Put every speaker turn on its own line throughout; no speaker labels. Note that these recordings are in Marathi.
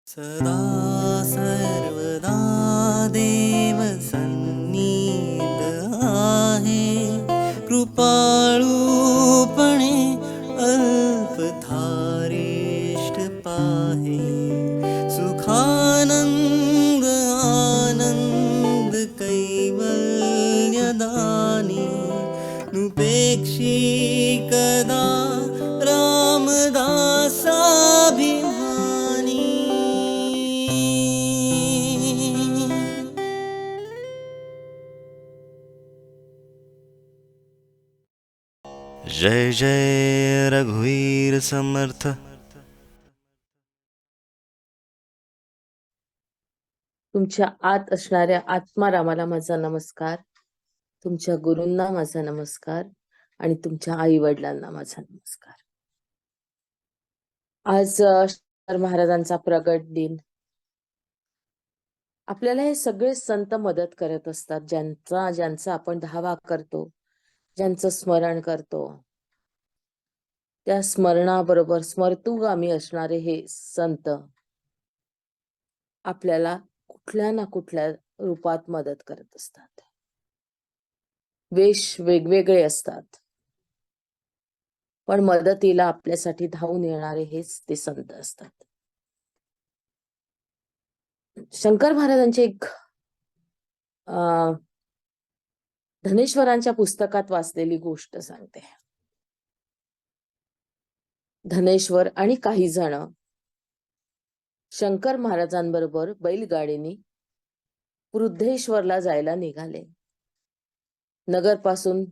सदा सर्वदा देव सन्निध आहे, कृपाळूपणे अल्पधारिष्ठ पाहे. सुखानंद आनंद कैवल्यदानी, नुपेक्षी कदा रामदासाभिमानी. जय जय रघुवीर समर्थ.
तुमच्या आत असणाऱ्या आत्मारामाला माझा नमस्कार, तुमच्या गुरूंना माझा नमस्कार आणि तुमच्या आई वडिलांना माझा नमस्कार. आज शंकर महाराजांचा प्रगट दिन. आपल्याला हे सगळे संत मदत करत असतात, ज्यांचा आपण धावा करतो, ज्यांचं स्मरण करतो. त्या स्मरणाबरोबर स्मर्तुगामी असणारे हे संत आपल्याला कुठल्या ना कुठल्या रूपात मदत करत असतात. वेश वेगवेगळे असतात, पण मदतीला आपल्यासाठी धावून येणारे हेच ते संत असतात. शंकर महाराजांची एक धनेश्वरांच्या पुस्तकात वाचलेली गोष्ट सांगते. धनेश्वर आणि काही जण शंकर महाराजांबरोबर बैलगाडीने वृद्धेश्वरला जायला निघाले. नगरपासून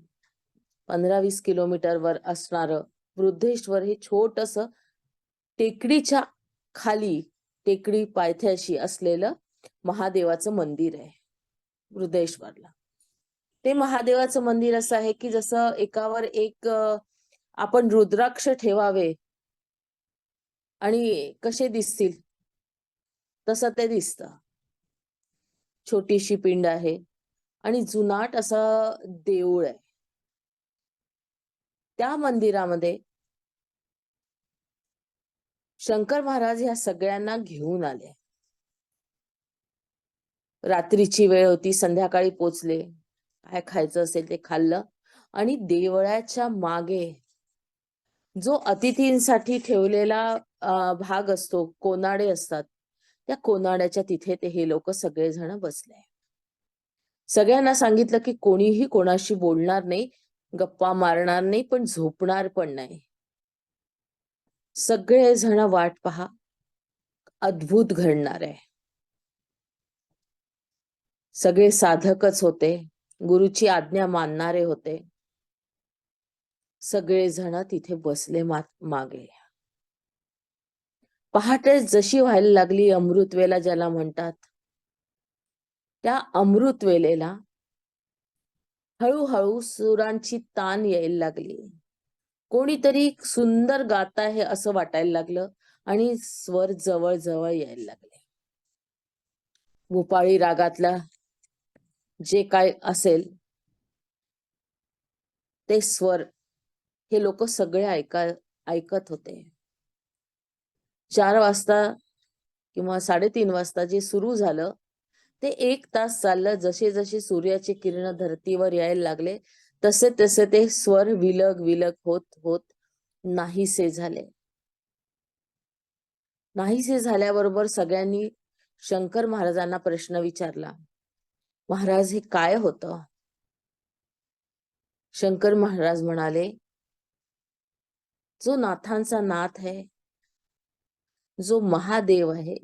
15-20 किलोमीटरवर असणारं वृद्धेश्वर हे छोटस टेकडीच्या खाली, टेकडी पायथ्याशी असलेलं महादेवाचं मंदिर आहे वृद्धेश्वरला. ते महादेवाचं मंदिर असं आहे की जसं एकावर एक आपण रुद्राक्ष ठेवावे आणि कसे दिसतील तसं ते दिसतं. छोटीशी पिंड आहे आणि जुनाट असं देऊळ आहे. त्या मंदिरामध्ये शंकर महाराज ह्या सगळ्यांना घेऊन आले. रात्रीची वेळ होती, संध्याकाळी पोचले. काय खायचं असेल ते खाल्लं आणि देवळाच्या मागे जो अतिथींसाठी ठेवलेला भाग असतो, कोनाडे असतात, त्या कोनाड्याच्या तिथे ते हे लोक सगळेजण बसले. सगळ्यांना सांगितलं की कोणीही कोणाशी बोलणार नाही, गप्पा मारणार नाही, पण झोपणार पण नाही. सगळेजण वाट पहा, अद्भुत घडणार आहे. सगळे साधकच होते, गुरुची आज्ञा मानणारे होते. सगळेजण तिथे बसले मागे. पहाटे जशी व्हायला लागली अमृतवेला ज्याला म्हणतात, त्या अमृत वेलेला हळूहळू सुरांची तान यायला लागली. कोणीतरी सुंदर गात आहे असं वाटायला लागलं आणि स्वर जवळ जवळ यायला लागले. भूपाळी रागातला जे काय असेल ते स्वर हे लोक सगळे ऐकत होते. 4 वाजता किंवा 3:30 वाजता जे सुरू झालं ते 1 तास चाललं. जसे जसे सूर्याचे किरण धरतीवर यायला लागले तसे तसे ते स्वर विलग विलग होत होत नाहीसे झाले. नाहीसे झाल्याबरोबर सगळ्यांनी शंकर महाराजांना प्रश्न विचारला, महाराज हे काय होतं? शंकर महाराज म्हणाले, जो नाथांचा नाथ आहे, जो महादेव आहे,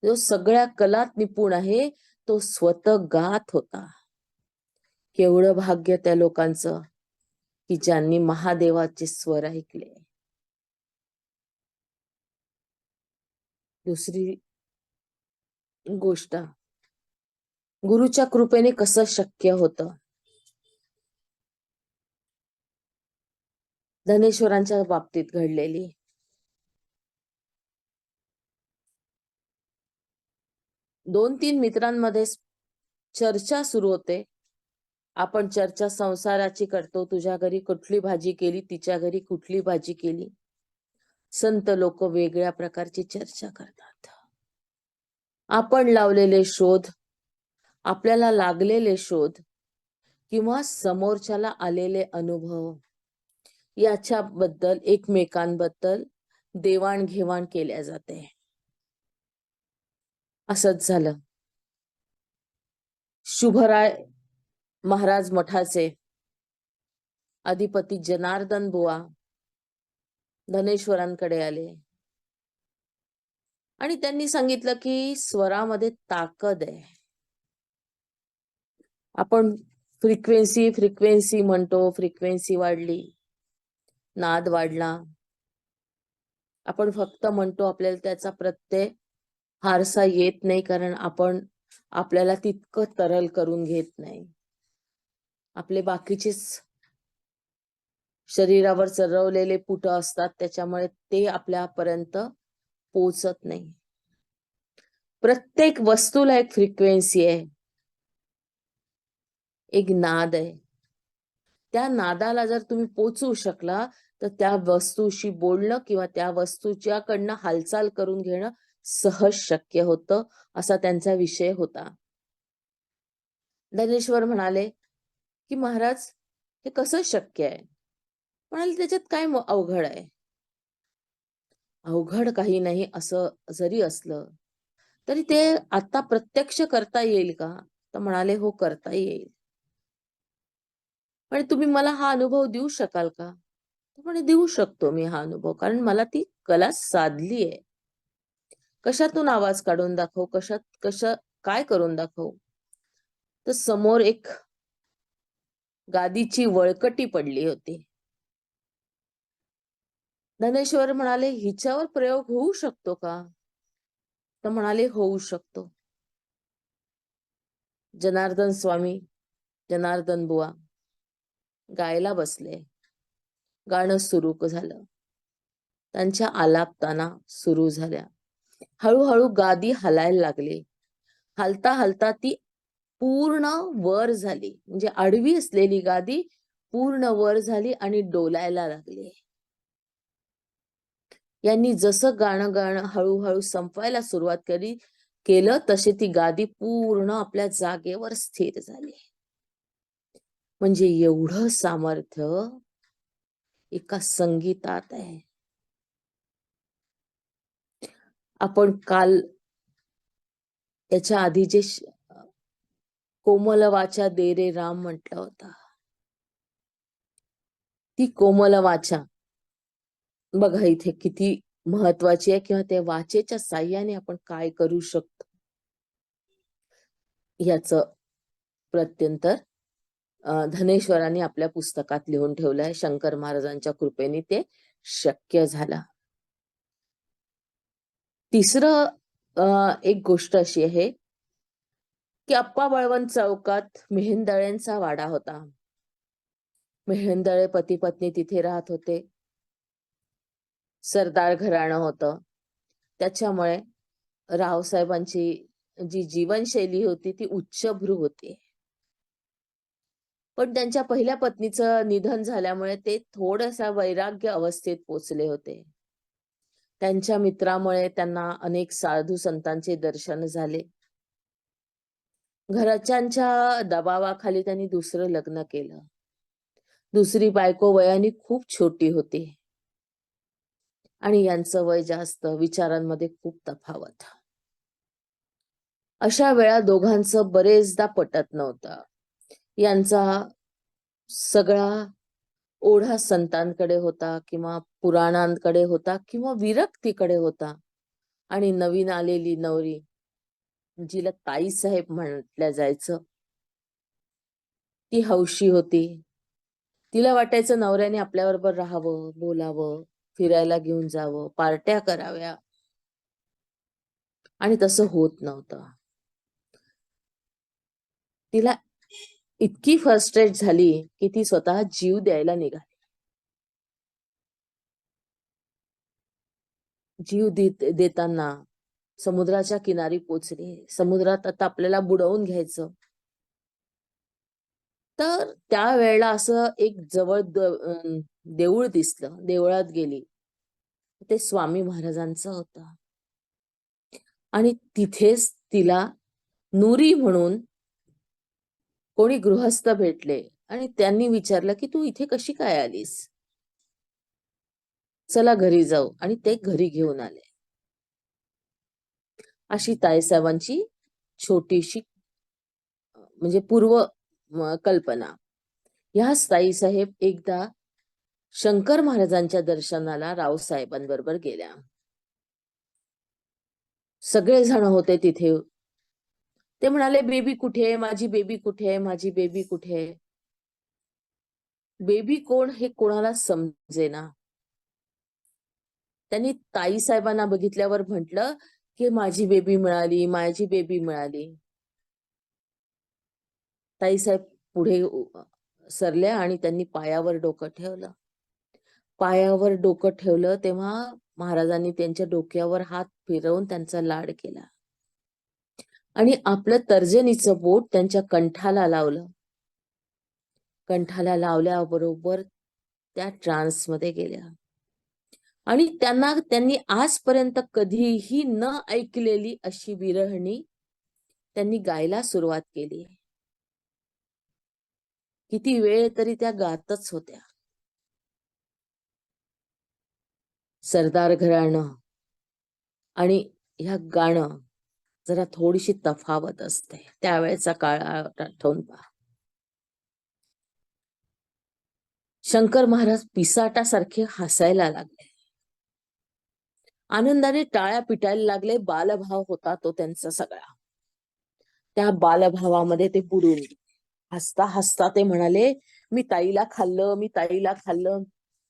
जो सगळ्या कलात निपुण आहे, तो स्वतः गात होता. केवढं भाग्य त्या लोकांचं की ज्यांनी महादेवाचे स्वर ऐकले. दुसरी गोष्ट, गुरुच्या कृपेने कसं शक्य होतं? धनेश्वरांच्या बाबतीत घडलेली. दोन 3 मित्रांमध्ये चर्चा सुरू होते. आपण चर्चा संसाराची करतो. तुझ्या घरी कुठली भाजी केली, तिच्या घरी कुठली भाजी केली. संत लोक वेगळ्या प्रकारची चर्चा करतात. आपण लावलेले शोध, आपल्याला लागलेले शोध किंवा समोरच्याला आलेले अनुभव याच्याबद्दल एकमेकांबद्दल देवाणघेवाण केल्या जाते. असंच झालं. शुभराय महाराज मठाचे अधिपती जनार्दन बुवा धनेश्वरांकडे आले आणि त्यांनी सांगितलं की स्वरामध्ये ताकद आहे. आपण फ्रिक्वेन्सी म्हणतो, फ्रिक्वेन्सी वाढली, नाद वाढला. आपण फक्त म्हणतो, आपल्याला त्याचा प्रत्यय फारसा येत नाही, कारण आपण आपल्याला तितकं तरल करून घेत नाही. आपले बाकीचेच शरीरावर चरवलेले पुट असतात, त्याच्यामुळे ते आपल्यापर्यंत पोहोचत नाही. प्रत्येक वस्तूला एक फ्रिक्वेन्सी आहे, एक नाद आहे. त्या नादाला जर तुम्ही पोचू शकला तर त्या वस्तूशी बोलणं किंवा त्या वस्तूच्याकडनं हालचाल करून घेणं सहज शक्य होतं, असा त्यांचा विषय होता. धनेश्वर म्हणाले की महाराज, हे कसं शक्य आहे? म्हणाले, त्याच्यात काय अवघड आहे? अवघड काही नाही असं जरी असलं तरी ते आता प्रत्यक्ष करता येईल का? तर म्हणाले, हो, करता येईल. पण तुम्ही मला हा अनुभव देऊ शकाल का? म्हणे, देऊ शकतो मी हा अनुभव, कारण मला ती कला साधली आहे. कशातून आवाज काढून दाखव, काय करून दाखव? तर समोर एक गादीची वळकटी पडली होती. धनेश्वर म्हणाले, हिच्यावर प्रयोग होऊ शकतो का? तर म्हणाले, होऊ शकतो. जनार्दन स्वामी, जनार्दन बुवा गायला बसले. गाणं सुरू झालं. त्यांच्या आलापताना सुरू झाल्या. हळूहळू गादी हलायला लागली. हलता हलता ती पूर्ण वर झाली, म्हणजे आडवी असलेली गादी पूर्ण वर झाली आणि डोलायला लागली. यांनी जसं गाणं हळूहळू संपवायला सुरुवात केलं तशी ती गादी पूर्ण आपल्या जागेवर स्थिर झाली. म्हणजे एवढं सामर्थ्य एका संगीतात आहे. आपण काल याच्या आधी जे कोमल वाचा दे रे राम म्हटलं होता, ती कोमल वाचा बघा इथे किती महत्वाची आहे, किंवा त्या वाचेच्या साह्याने आपण काय करू शकतो याचं प्रत्यंतर धनेश्वरांनी आपल्या पुस्तकात लिहून ठेवलंय. शंकर महाराजांच्या कृपेने ते शक्य झालं. तिसरं एक गोष्ट अशी आहे की अप्पा बळवंत चौकात मेहेंदळेंचा वाडा होता. मेहेंदळे पती पत्नी तिथे राहत होते. सरदार घराणं होतं, त्याच्यामुळे रावसाहेबांची जी जीवनशैली होती ती उच्चभ्रू होती. पण त्यांच्या पहिल्या पत्नीचं निधन झाल्यामुळे ते थोड्याशा वैराग्य अवस्थेत पोचले होते. त्यांच्या मित्रामुळे त्यांना अनेक साधू संतांचे दर्शन झाले. घरच्यांच्या दबावाखाली त्यांनी दुसरं लग्न केलं. दुसरी बायको वयाने खूप छोटी होती आणि यांचं वय जास्त, विचारांमध्ये खूप तफावत. अशा वेळा दोघांचं बरेचदा पटत नव्हतं. यांचा सगळा ओढा संतांकडे होता, किंवा पुराणांकडे होता, किंवा विरक्तीकडे होता. आणि नवीन आलेली नवरी, जिला ताई साहेब म्हटल्या जायचं, ती हौशी होती. तिला वाटायचं नवऱ्याने आपल्याबरोबर राहावं, बोलावं, फिरायला घेऊन जावं, पार्ट्या कराव्या, आणि तसं होत नव्हतं. तिला इतकी फ्रस्ट्रेट झाली की ती स्वतः जीव द्यायला निघाली. जीव देताना समुद्राच्या किनारी पोचली. समुद्रात आता आपल्याला बुडवून घ्यायचं. तर त्यावेळेला असं एक जवळ देऊळ दिसलं. देवळात गेली. ते स्वामी महाराजांचं होतं आणि तिथेच तिला नुरी म्हणून कोणी गृहस्थ भेटले आणि त्यांनी विचारलं की तू इथे कशी काय आलीस, चला घरी जाऊ, आणि ते घरी घेऊन आले. अशी ताईसाहेबांची छोटीशी म्हणजे पूर्व कल्पना. ह्या ताईसाहेब एकदा शंकर महाराजांच्या दर्शनाला रावसाहेबांबरोबर गेल्या. सगळे जण होते तिथे. ते म्हणाले, बेबी कुठे आहे, माझी बेबी कुठे आहे, माझी बेबी कुठे आहे. बेबी कोण हे कोणाला समजेना. त्यांनी ताईसाहेबांना बघितल्यावर म्हटलं की माझी बेबी मिळाली, माझी बेबी मिळाली. ताईसाहेब पुढे सरल्या आणि त्यांनी पायावर डोकं ठेवलं. पायावर डोकं ठेवलं तेव्हा महाराजांनी त्यांच्या डोक्यावर हात फिरवून त्यांचा लाड केला आणि आपलं तर्जनीचं बोट त्यांच्या कंठाला लावलं. कंठाला लावल्याबरोबर त्या ट्रान्समध्ये गेल्या आणि त्यांनी आजपर्यंत कधीही न ऐकलेली अशी विरहणी त्यांनी गायला सुरुवात केली. किती वेळ तरी त्या गातच होत्या. सरदार घराणं आणि ह्या गाणं जरा थोडीशी तफावत असते. त्यावेळेचा काळ आठवून पहा. शंकर महाराज पिसाटासारखे हसायला लागले, आनंदाने टाळ्या पिटायला लागले. बालभाव होता तो त्यांचा सगळा. त्या बालभावामध्ये ते बुडून हसता हसता ते म्हणाले, मी ताईला खाल्लं, मी ताईला खाल्लं,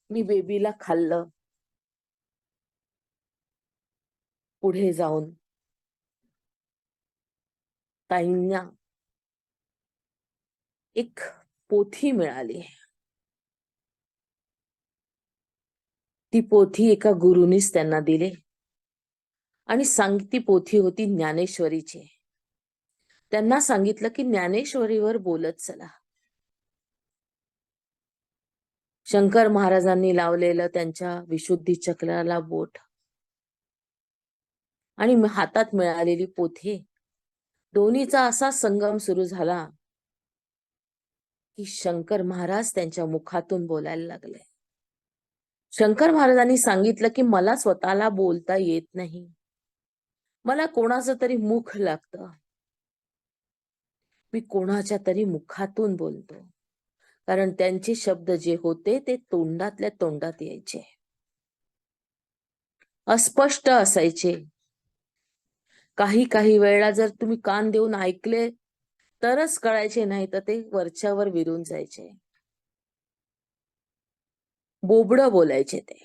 मी बेबीला खाल्लं. पुढे जाऊन ताईंना एक पोथी मिळाली. ती पोथी एका गुरुनीच त्यांना दिली आणि ती पोथी होती ज्ञानेश्वरीची. त्यांना सांगितलं की ज्ञानेश्वरीवर बोलत चला. शंकर महाराजांनी लावलेलं त्यांच्या विशुद्धी चक्राला बोट आणि हातात मिळालेली पोथी, दोन्हीचा असा संगम सुरू झाला की शंकर महाराज त्यांच्या मुखातून बोलायला लागले. शंकर महाराजांनी सांगितलं की मला स्वतःला बोलता येत नाही, मला कोणाचं तरी मुख लागतं, मी कोणाच्या तरी मुखातून बोलतो. कारण त्यांचे शब्द जे होते ते तोंडातल्या तोंडात यायचे, अस्पष्ट असायचे. काही वेळेला जर तुम्ही कान देऊन ऐकले तरच कळायचे, नाही तर ते वरच्यावर विरून जायचे. बोबडं बोलायचे ते.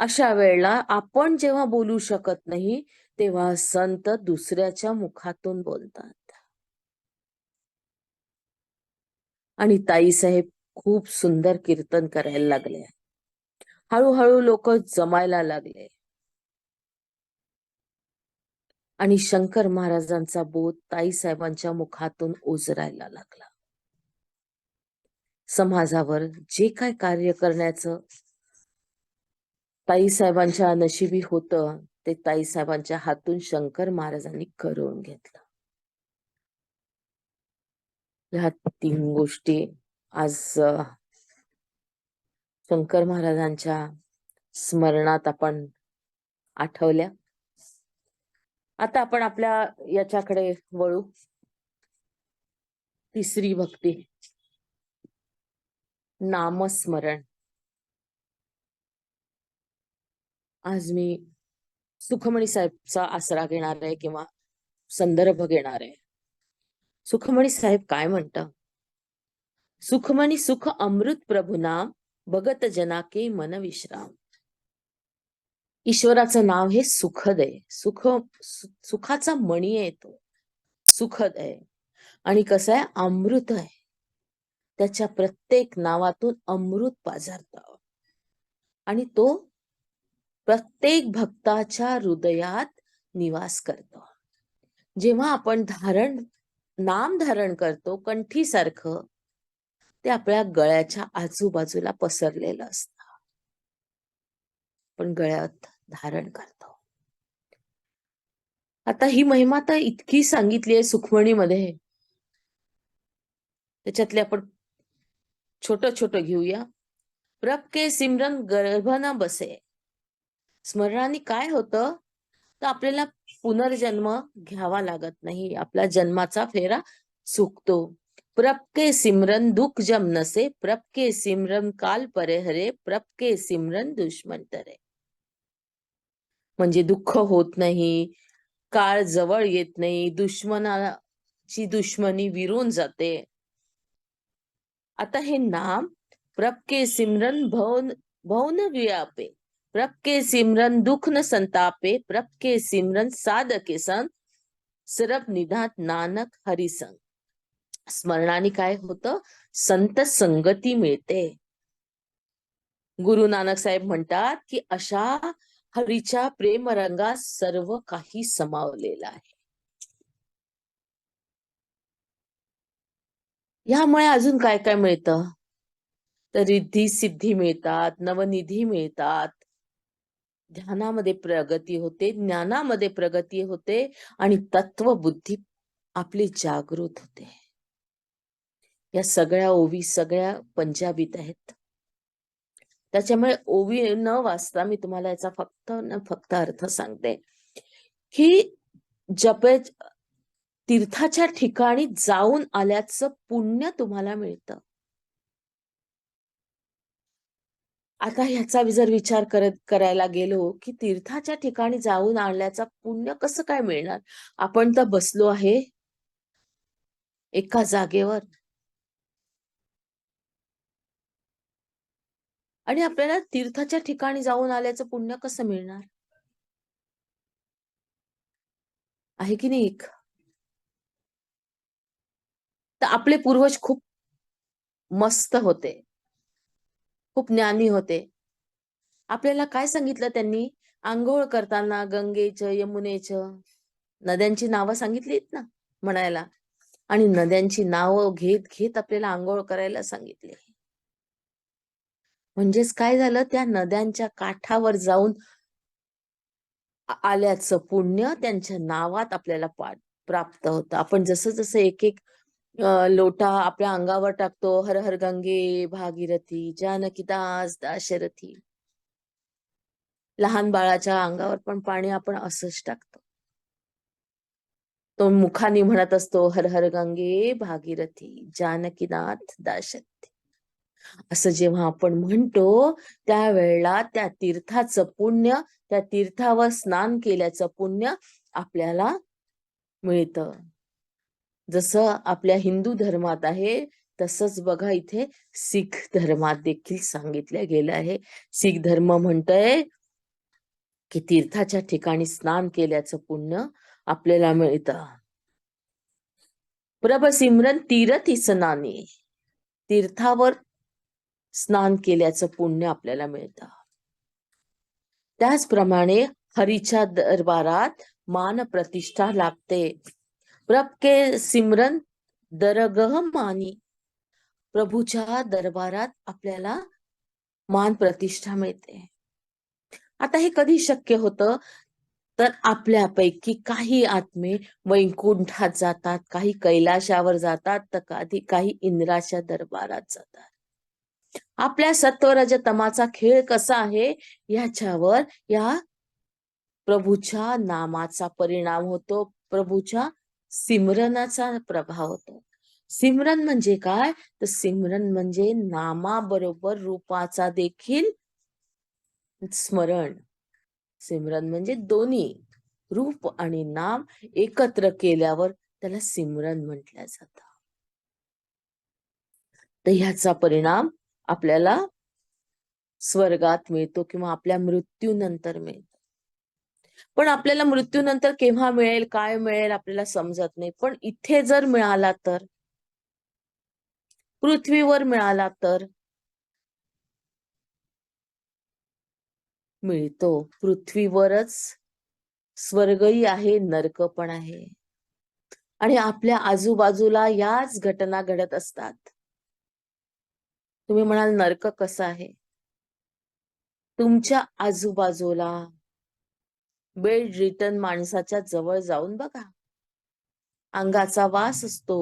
अशा वेळेला आपण जेव्हा बोलू शकत नाही तेव्हा संत दुसऱ्याच्या मुखातून बोलतात. आणि ताईसाहेब खूप सुंदर कीर्तन करायला लागले. हळूहळू लोक जमायला लागले आणि शंकर महाराजांचा बोध ताईसाहेबांच्या मुखातून ओझरायला लागला. समाजावर जे काय कार्य करण्याचं ताईसाहेबांच्या नशिबी होतं ते ताईसाहेबांच्या हातून शंकर महाराजांनी करून घेतलं. ह्या 3 गोष्टी आज शंकर महाराजांच्या स्मरणात आपण आठवल्या. आता आपण आपल्या याच्याकडे वळू. तिसरी भक्ती, नामस्मरण. आज मी सुखमणी साहेबचा आसरा घेणार आहे किंवा संदर्भ घेणार आहे. सुखमणी साहेब काय म्हणतात? सुखमणी सुख अमृत प्रभू नाम, भगत जना के मन विश्राम. ईश्वराचं नाव हे सुखद आहे. सुखाचा मणी आहे तो, सुखद आहे. आणि कसं आहे, अमृत आहे. त्याच्या प्रत्येक नावातून अमृत पाझरत आणि तो प्रत्येक भक्ताच्या हृदयात निवास करतो. जेव्हा आपण नाम धारण करतो कंठीसारखं, ते आपल्या गळ्याच्या आजूबाजूला पसरलेलं असतं, पण गळ्यात धारण करतो. आता ही महिमा तर इतकी सांगितली आहे सुखमणीमध्ये, त्याच्यातले आपण छोट छोट घेऊया. प्रभ के सिमरन गर्भ न बसे. स्मरणाने काय होतं, तर आपल्याला पुनर्जन्म घ्यावा लागत नाही, आपला जन्माचा फेरा चुकतो. प्रभ के सिमरन दुख जम नसे, प्रभ के सिमरन काल परे हरे, प्रभ के सिमरन दुश्मन तरे. म्हणजे दुःख होत नाही, काळ जवळ येत नाही, दुश्मनाची दुश्मनी विरून जाते. आता हे नाम प्रभ के सिमरन भव न व्यापे, प्रभ के सिमरन दुख न संतापे, प्रभ के सिमरन साधके संग, सरब निधात नानक हरिसंग. स्मरणाने काय होतं, संत संगती मिळते. गुरु नानक साहेब म्हणतात की अशा हरीच्या प्रेम रंगात सर्व काही समावलेलं आहे. यामुळे अजून काय काय मिळतं, तर रिद्धी सिद्धी मिळतात, नवनिधी मिळतात, ध्यानामध्ये प्रगती होते, ज्ञानामध्ये प्रगती होते आणि तत्वबुद्धी आपली जागृत होते. या सगळ्या ओवी सगळ्या पंजाबीत आहेत. त्याच्यामुळे ओवी न वाचता मी तुम्हाला याचा फक्त अर्थ सांगते की जपे तीर्थाच्या ठिकाणी जाऊन आल्याचं पुण्य तुम्हाला मिळतं. आता ह्याचा जर विचार करायला गेलो की तीर्थाच्या ठिकाणी जाऊन आल्याचा पुण्य कसं काय मिळणार. आपण तर बसलो आहे एका जागेवर आणि आपल्याला तीर्थाच्या ठिकाणी जाऊन आल्याचं पुण्य कसं मिळणार आहे की नाही. तर आपले पूर्वज खूप मस्त होते, खूप ज्ञानी होते. आपल्याला काय सांगितलं त्यांनी, आंघोळ करताना गंगेचं यमुनेचं नद्यांची नावं सांगितलीत ना म्हणायला, आणि नद्यांची नावं घेत घेत आपल्याला आंघोळ करायला सांगितले. म्हणजेच काय झालं, त्या नद्यांच्या काठावर जाऊन आल्याचं पुण्य त्यांच्या नावात आपल्याला प्राप्त होतं. आपण जसं जसं एक एक लोटा आपल्या अंगावर टाकतो, हर हर गंगे भागीरथी जानकी दास दाशरथी, लहान बाळाच्या अंगावर पण पाणी आपण असंच टाकतो. तो मुखाने म्हणत असतो, हर हर गंगे भागीरथी जानकीनाथ दाशरथी. असं जेव्हा आपण म्हणतो त्यावेळेला त्या तीर्थाचं पुण्य, त्या तीर्थावर स्नान केल्याचं पुण्य आपल्याला मिळतं. जसं आपल्या हिंदू धर्मात आहे तसंच बघा इथे शीख धर्मात देखील सांगितलं गेलं आहे. शीख धर्म म्हणतोय की तीर्थाच्या ठिकाणी स्नान केल्याचं पुण्य आपल्याला मिळतं. प्रभ सिमरन तीर्थ स्नानी, तीर्थावर स्नान केल्याचं पुण्य आपल्याला मिळतं. त्याचप्रमाणे हरीच्या दरबारात मान प्रतिष्ठा लागते. प्रभ के सिमरन दरगह मानी, प्रभूच्या दरबारात आपल्याला मान प्रतिष्ठा मिळते. आता हे कधी शक्य होतं, तर आपल्यापैकी काही आत्मे वैकुंठात जातात, काही कैलाशावर जातात, तर काही इंद्राच्या दरबारात जातात. आपल्या सत्वरज तमाचा खेळ कसा आहे याच्यावर या प्रभूच्या नामाचा परिणाम होतो, प्रभूच्या सिमरनाचा प्रभाव होतो. सिमरन म्हणजे काय, तर सिमरन म्हणजे नामाबरोबर रूपाचा देखील स्मरण. सिमरन म्हणजे दोन्ही रूप आणि नाम एकत्र केल्यावर त्याला सिमरन म्हटलं जातं. तर ह्याचा परिणाम आपल्याला स्वर्गात मिळतो किंवा आपल्या मृत्यूनंतर मिळतो. पण आपल्याला मृत्यूनंतर केव्हा मिळेल, काय मिळेल आपल्याला समजत नाही. पण इथे जर मिळाला तर, पृथ्वीवर मिळाला तर मिळतो. पृथ्वीवरच स्वर्गही आहे, नरक पण आहे, आणि आपल्या आजूबाजूला याच घटना घडत असतात. तुम्ही म्हणाल नरक कसं आहे, तुमच्या आजूबाजूला बेड रिटर्न माणसाच्या जवळ जाऊन बघा. अंगाचा वास असतो,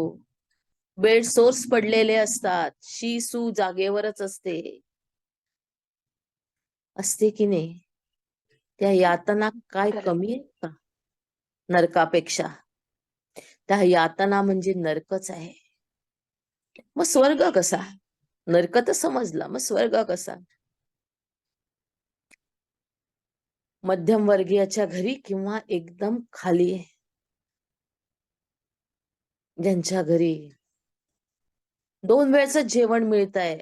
बेड सोर्स पडलेले असतात, शी सू जागेवरच असते. असते की नाही? त्या यातना काय कमी आहेत का नरकापेक्षा? त्या यातना म्हणजे नरकच आहे. मग स्वर्ग कसा? नरक तर समजला, मग स्वर्ग कसा? मध्यमवर्गीयाच्या घरी किंवा एकदम खाली, ज्यांच्या घरी 2 वेळचं जेवण मिळत आहे,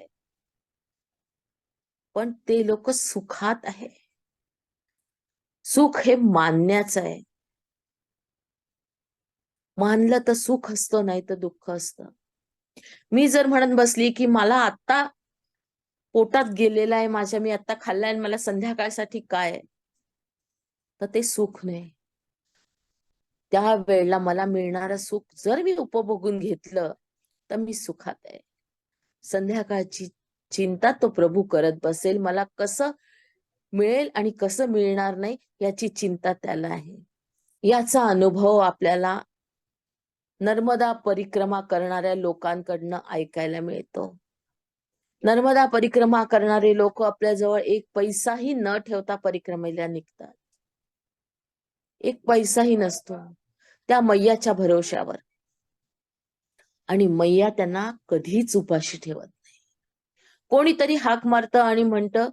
पण ते लोक सुखात आहे. सुख हे मानण्याचं आहे. मानलं तर सुख असतं, नाही तर दुःख असतं. मी जर म्हणत बसली की मला आता पोटात गेलेला आहे माझ्या, मी आता खाल्लाय आणि मला संध्याकाळसाठी काय आहे, तर ते सुख नाही. त्या वेळेला मला मिळणारं सुख जर मी उपभोगून घेतलं तर मी सुखात आहे. संध्याकाळची चिंता तो प्रभू करत बसेल, मला कसं मिळेल आणि कसं मिळणार नाही याची चिंता त्याला आहे. याचा अनुभव आपल्याला नर्मदा परिक्रमा करणाऱ्या लोकांकडनं ऐकायला मिळतो. नर्मदा परिक्रमा करणारे लोक आपल्याजवळ एक पैसाही न ठेवता परिक्रमेला निघतात. एक पैसाही नसतो त्या मैयाच्या भरोश्यावर, आणि मैया त्यांना कधीच उपाशी ठेवत नाही. कोणीतरी हाक मारतं आणि म्हणतं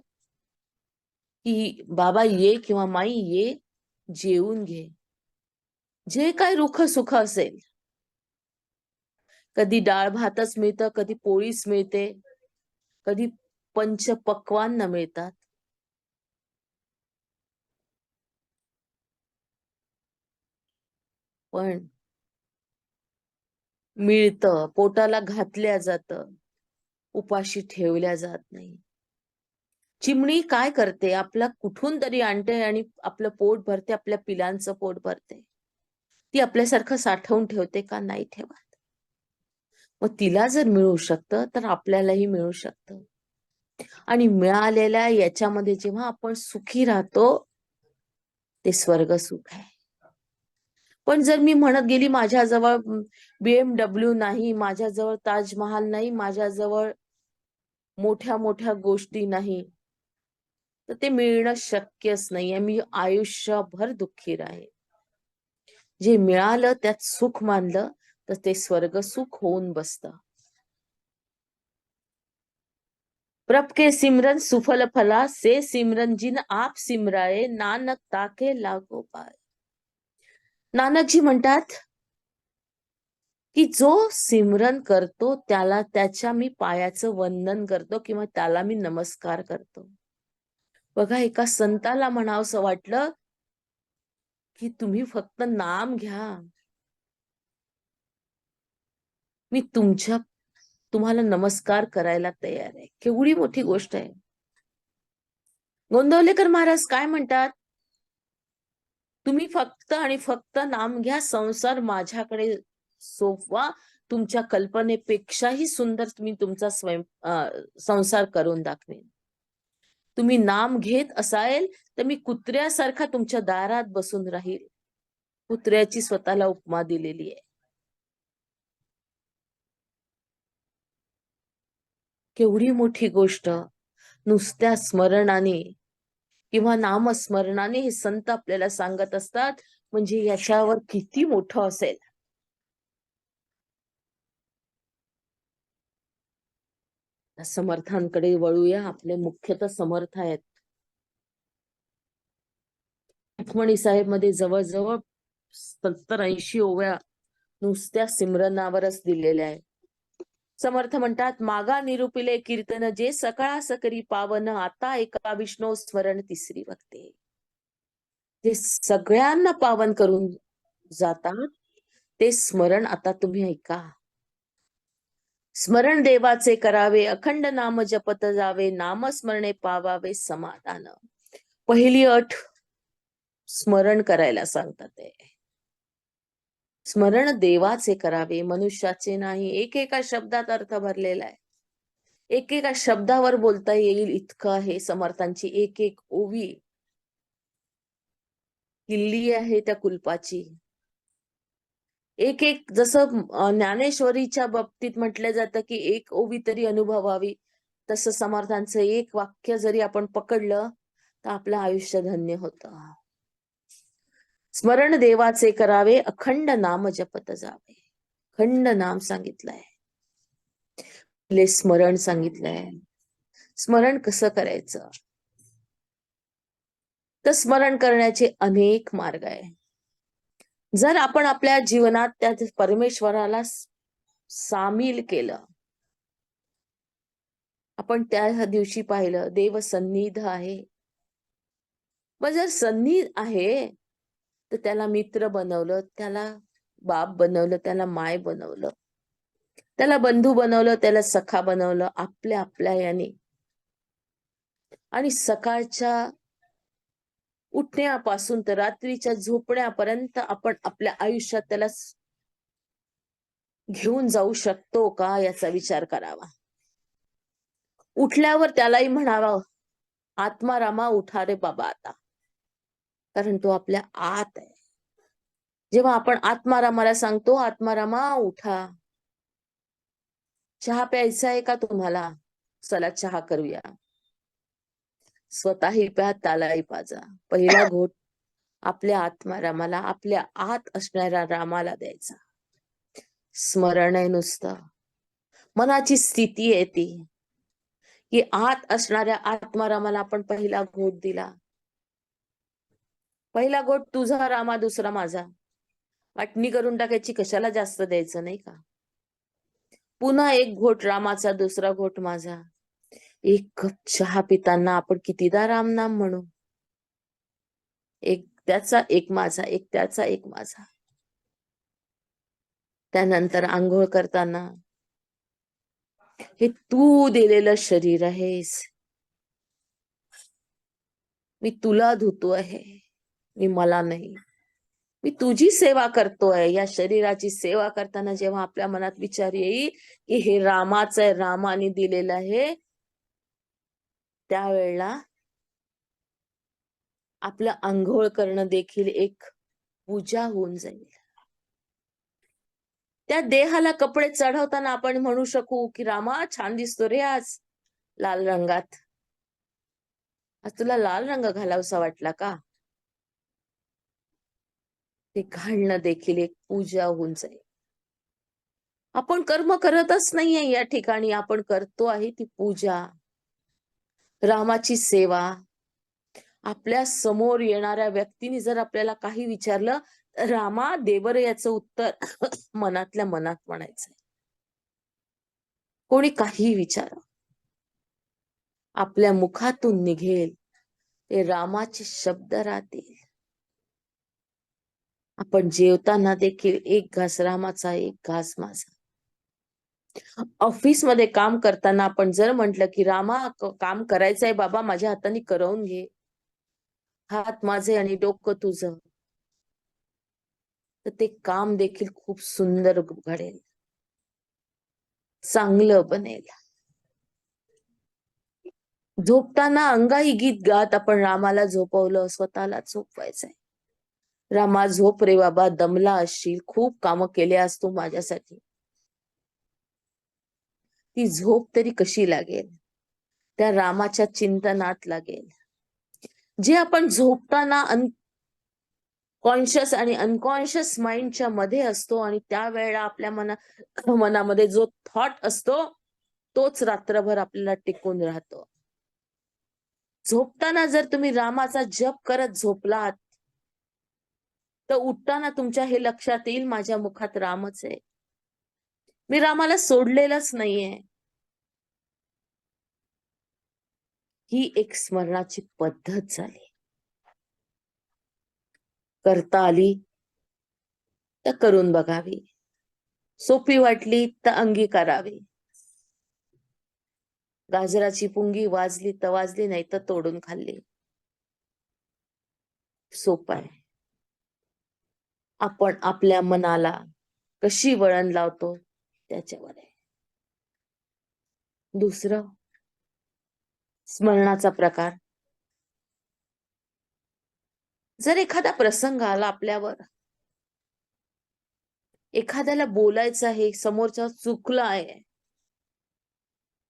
की बाबा ये किंवा माई ये, जेवून घे, जे काय रुख सुख असेल. कधी डाळ भातच मिळतं, कधी पोळीच मिळते, कधी पंचपक्वान्न मिळतात. पण मिळतं, पोटाला घातल्या जातं, उपाशी ठेवल्या जात नाही. चिमणी काय करते? आपला कुठून तरी आणते आणि आपलं पोट भरते, आपल्या पिलांचं पोट भरते. ती आपल्यासारखं साठवून ठेवते का? नाही ठेवत. मग तिला जर मिळू शकतं तर आपल्यालाही मिळू शकतं. आणि मिळालेल्या याच्यामध्ये जेव्हा आपण सुखी राहतो ते स्वर्ग सुख आहे. पण जर मी म्हणत गेली माझ्याजवळ BMW नाही, माझ्याजवळ ताजमहाल नाही, माझ्याजवळ मोठ्या मोठ्या गोष्टी नाही, तर ते मिळणं शक्यच नाहीये. मी आयुष्यभर दुःखी राहील. जे मिळालं त्यात सुख मानलं तर ते स्वर्ग सुख होऊन बसतं. प्रभ के सिमरन सुफल फला, से सिमरन जिन आप सिमराए, नानक ताके लागो पाय. नानकजी म्हणतात की जो सिमरन करतो त्याला त्याच्या मी पायाचं वंदन करतो किंवा त्याला मी नमस्कार करतो. बघा, एका संताला म्हणावंसं वाटलं की तुम्ही फक्त नाम घ्या, मी तुम्हाला नमस्कार करायला तयार आहे. केवढी मोठी गोष्ट आहे. गोंदवलेकर महाराज काय म्हणतात? तुम्ही फक्त आणि फक्त नाम घ्या, संसार माझ्याकडे सोपवा, तुमच्या कल्पनेपेक्षाही सुंदर तुम्ही तुमचा संसार करून दाखवेन. तुम्ही नाम घेत असाल तर मी कुत्र्यासारखा तुमच्या दारात बसून राहील. कुत्र्याची स्वतःला उपमा दिलेली आहे. केवढी मोठी गोष्ट. नुसत्या स्मरणाने किंवा नामस्मरणाने हे संत आपल्याला सांगत असतात, म्हणजे याच्यावर किती मोठं असेल. समर्थांकडे वळूया. आपले मुख्यतः समर्थ आहेत. रुक्मणी साहेब मध्ये जवळजवळ 70-80 ओव्या नुसत्या सिमरनावरच दिलेल्या आहेत. समर्थ म्हणतात, मागा निरूपिले कीर्तन जे सकाळ सकरी पावन, आता एका विष्णू स्मरण तिसरी भक्ती. जे सगळ्यांना पावन करून जातात ते स्मरण आता तुम्ही ऐका. स्मरण देवाचे करावे, अखंड नाम जपत जावे, नाम स्मरणे पावावे समाधान. पहिली अट स्मरण करायला सांगतात ते. स्मरण देवाचे करावे, मनुष्याचे नाही. एकेका शब्दात अर्थ भरलेला आहे. एकेका शब्दावर बोलता येईल इतकं आहे समर्थांची एक एक ओवी. किल्ली आहे त्या कुलपाची. एक एक जसं ज्ञानेश्वरीच्या बाबतीत म्हटलं जातं की एक ओवी तरी अनुभवावी, तसं समर्थांचं एक वाक्य जरी आपण पकडलं तर आपलं आयुष्य धन्य होतं. स्मरण देवाचे करावे, अखंड नाम जपत जावे. अखंड नाम सांगितलंय, आपले स्मरण सांगितलंय. स्मरण कसं करायचं, तर स्मरण करण्याचे अनेक मार्ग आहे. जर आपण आपल्या जीवनात त्या परमेश्वराला सामील केलं, आपण त्या दिवशी पाहिलं देव सन्निध आहे. मग जर सन्निध आहे तर त्याला मित्र बनवलं, त्याला बाप बनवलं, त्याला माय बनवलं, त्याला बंधू बनवलं, त्याला सखा बनवलं आपल्या आपल्या याने. आणि सकाळच्या उठण्यापासून तर रात्रीच्या झोपण्यापर्यंत आपण आपल्या आयुष्यात त्याला घेऊन जाऊ शकतो का याचा विचार करावा. उठल्यावर त्यालाही म्हणावं, आत्मारामा उठा रे बाबा आता, कारण तो आपल्या आत आहे. जेव्हा आपण आत्मारामाला सांगतो, आत्मारामा उठा, चहा प्यायचा आहे का तुम्हाला, चला चहा करूया. स्वतःही प्या, त्यालाही पाजा. पहिला घोट आपल्या आत्मारामाला, आपल्या आत असणाऱ्या रामाला द्यायचा. स्मरण आहे नुसतं, मनाची स्थिती आहे ती की आत असणाऱ्या आत्मारामाला आपण पहिला घोट दिला. पहिला घोट तुझा रामा, दुसरा माझा. वाटणी करून टाकायची, कशाला जास्त द्यायचं नाही का. पुन्हा एक घोट रामाचा, दुसरा घोट माझा. एक कप चहा पिताना आपण कितीदा राम नाम म्हणू. एक त्याचा, एक माझा, एक त्याचा, एक माझा. त्यानंतर आंघोळ करताना, हे तू दिलेलं शरीर आहेस, मी तुला धुतो आहे, मी मला नाही. मी तुझी सेवा करतोय. या शरीराची सेवा करताना जेव्हा आपल्या मनात विचार येईल की हे रामाचं आहे, रामाने दिलेलं आहे, त्यावेळेला आपलं आंघोळ करणं देखील एक पूजा होऊन जाईल. त्या देहाला कपडे चढवताना आपण म्हणू शकू की रामा छान दिसतो रे आज लाल रंगात, आज तुला लाल रंग घालावसा वाटला का. ते घालणं देखील एक पूजा होऊन जाईल. आपण कर्म करतच नाहीये या ठिकाणी, आपण करतो आहे ती पूजा, रामाची सेवा. आपल्या समोर येणाऱ्या व्यक्तीने जर आपल्याला काही विचारलं, रामा देवर याचं उत्तर मनातल्या मनात म्हणायचंय. कोणी काही विचार, आपल्या मुखातून निघेल ते रामाचे शब्द राहतील. आपण जेवताना देखील एक घास रामाचा, एक घास माझा. ऑफिस मध्ये काम करताना आपण जर म्हंटल की रामा काम करायचंय बाबा, माझ्या हाताने करवून घे, हात माझे आणि डोकं तुझं, तर ते काम देखील खूप सुंदर घडेल, चांगलं बनेल. झोपताना अंगाई गीत गात आपण रामाला झोपवलं, स्वतःला झोपवायचंय. रामा झोप रे बाबा, दमला असशील, खूप कामं केले आज तू माझ्यासाठी. ती झोप तरी कशी लागेल, त्या रामाच्या चिंतनात लागेल. जे आपण झोपताना कॉन्शियस आणि अनकॉन्शियस माइंडच्या मध्ये असतो, आणि त्यावेळेला आपल्या मनामध्ये जो थॉट असतो तोच रात्रभर आपल्याला टिकून राहतो. झोपताना जर तुम्ही रामाचा जप करत झोपलात तर उठताना तुमच्या हे लक्षात येईल, माझ्या मुखात रामच आहे, मी रामाला सोडलेलंच नाहीये. ही एक स्मरणाची पद्धत झाली. करता आली तर करून बघावी, सोपी वाटली तर अंगीकारावी. गाजराची पुंगी वाजली तर वाजली, नाही तर तोडून खाल्ली. सोपं आहे. आपण आपल्या मनाला कशी वळण लावतो त्याच्यावर आहे. दुसरं, स्मरणाचा प्रकार, जर एखादा प्रसंग आला आपल्यावर, एखाद्याला बोलायचं आहे, समोरचा चुकला आहे,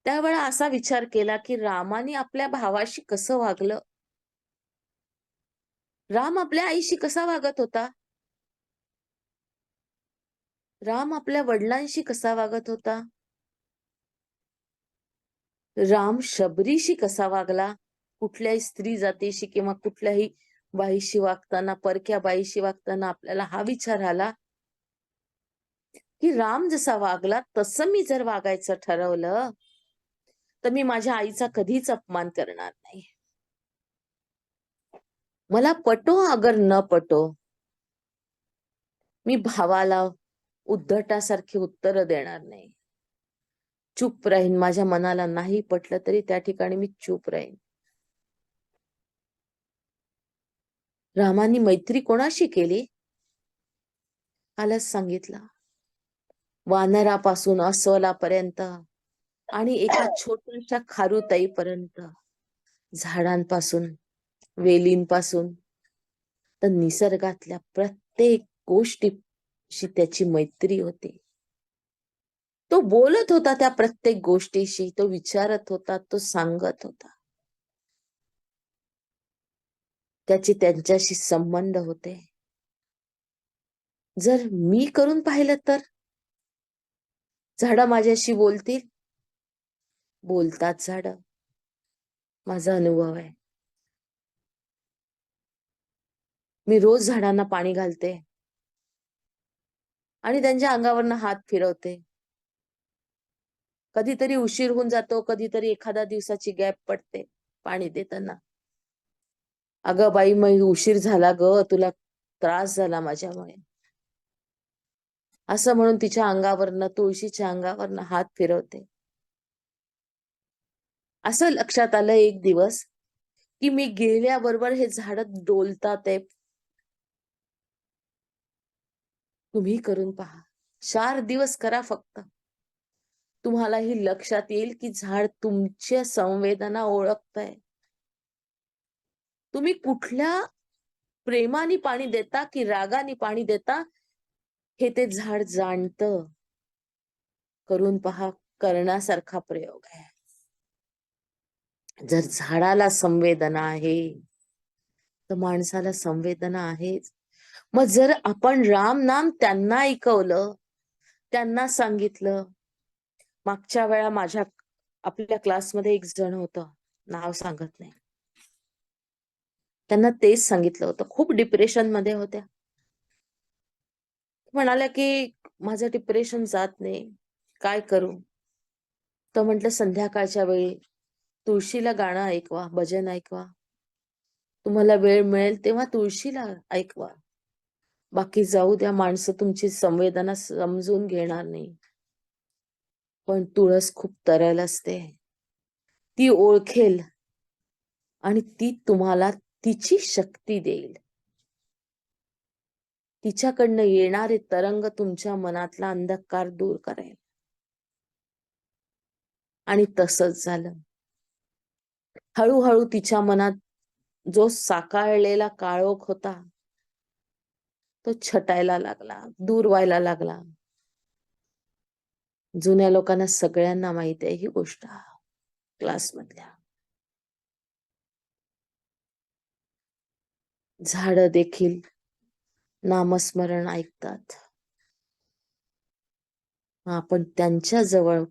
त्यावेळेला असा विचार केला की रामाने आपल्या भावाशी कसं वागलं, राम आपल्या आईशी कसा वागत होता, राम आपल्या वडिलांशी कसा वागत होता, राम शबरीशी कसा वागला, कुठल्याही स्त्री जातीशी किंवा कुठल्याही बाईशी वागताना, परक्या बाईशी वागताना आपल्याला हा विचार आला की राम जसा वागला तसं मी जर वागायचं ठरवलं तर मी माझ्या आईचा कधीच अपमान करणार नाही. मला पटो अगर न पटो, मी भावाला उद्धटासारखी उत्तर देणार नाही. चूप राहीन. माझ्या मनाला नाही पटलं तरी त्या ठिकाणी मी चूप राहीन. रामानी मैत्री कोणाशी केली? कालच सांगितलं. वानरापासून अस्वलापर्यंत आणि एका छोट्याशा खारुताईपर्यंत, झाडांपासून, वेलींपासून तर निसर्गातल्या प्रत्येक गोष्टीशी त्याची मैत्री होती. तो बोलत होता त्या प्रत्येक गोष्टीशी, तो विचारत होता, तो सांगत होता. त्याचे त्यांच्याशी संबंध होते. जर मी करून पाहिलं तर झाडं माझ्याशी बोलतील, बोलतात झाडं. माझा अनुभव आहे. मी रोज झाडांना पाणी घालते आणि त्यांच्या अंगावरनं हात फिरवते. कधीतरी उशीर होऊन जातो, कधीतरी एखाद्या दिवसाची गॅप पडते पाणी देताना. अगं बाई, मग उशीर झाला ग, तुला त्रास झाला माझ्यामुळे, असं म्हणून तिच्या अंगावरनं, तुळशीच्या अंगावरनं हात फिरवते. असं लक्षात आलं एक दिवस की मी गेल्याबरोबर हे झाड डोलतात आहे. तुम्ही करून पहा. 4 दिवस करा फक्त. तुम्हालाही लक्षात येईल की झाड तुमच्या संवेदना ओळखतंय. तुम्ही कुठल्या प्रेमाने पाणी देता की रागाने पाणी देता हे ते झाड जाणतं. करून पहा. करण्यासारखा प्रयोग आहे. जर झाडाला संवेदना आहे तर माणसाला संवेदना आहेच. मग जर आपण राम नाम त्यांना ऐकवलं, त्यांना सांगितलं. मागच्या वेळा आपल्या क्लासमध्ये एक जण होतं, नाव सांगत नाही, त्यांना तेच सांगितलं होतं. खूप डिप्रेशन मध्ये होत्या. म्हणाल्या की माझं डिप्रेशन जात नाही, काय करू? तर म्हटलं संध्याकाळच्या वेळी तुळशीला गाणं ऐकवा, भजन ऐकवा. तुम्हाला वेळ मिळेल तेव्हा तुळशीला ऐकवा. बाकी जाऊ द्या, माणसं तुमची संवेदना समजून घेणार नाही. पण तुळस खूप तरल असते. ती ओळखेल आणि ती तुम्हाला तिची शक्ती देईल. तिच्याकडनं येणारे तरंग तुमच्या मनातला अंधकार दूर करेल. आणि तसंच झालं. हळूहळू तिच्या मनात जो साकारलेला काळोख होता तो छटायला लागला, दूर व्हायला लागला. जुन्या लोकांना सगळ्यांना माहिती आहे ही गोष्ट क्लासमधल्या. झाड देखील नामस्मरण ऐकतात. आपण त्यांच्या जवळ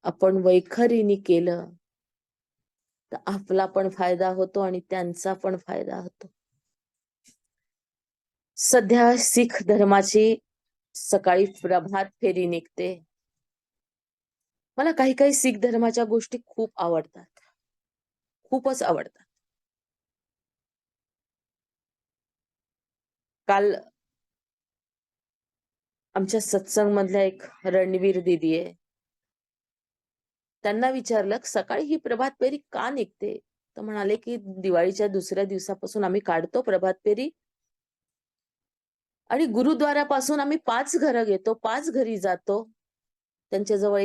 आपण वैखरीने केलं तर आपला पण फायदा होतो आणि त्यांचा पण फायदा होतो. सध्या शीख धर्माची सकाळी प्रभात फेरी निघते. मला काही काही शीख धर्माच्या गोष्टी खूप आवडतात, खूपच आवडतात. काल आमच्या सत्संग मधल्या एक रणवीर दीदी आहे, त्यांना विचारलं सकाळी ही प्रभात फेरी का निघते? तर म्हणाले की दिवाळीच्या दुसऱ्या दिवसापासून आम्ही काढतो प्रभात फेरी आणि गुरुद्वारापासून आम्ही 5 घरं घेतो, 5 घरी जातो. त्यांच्याजवळ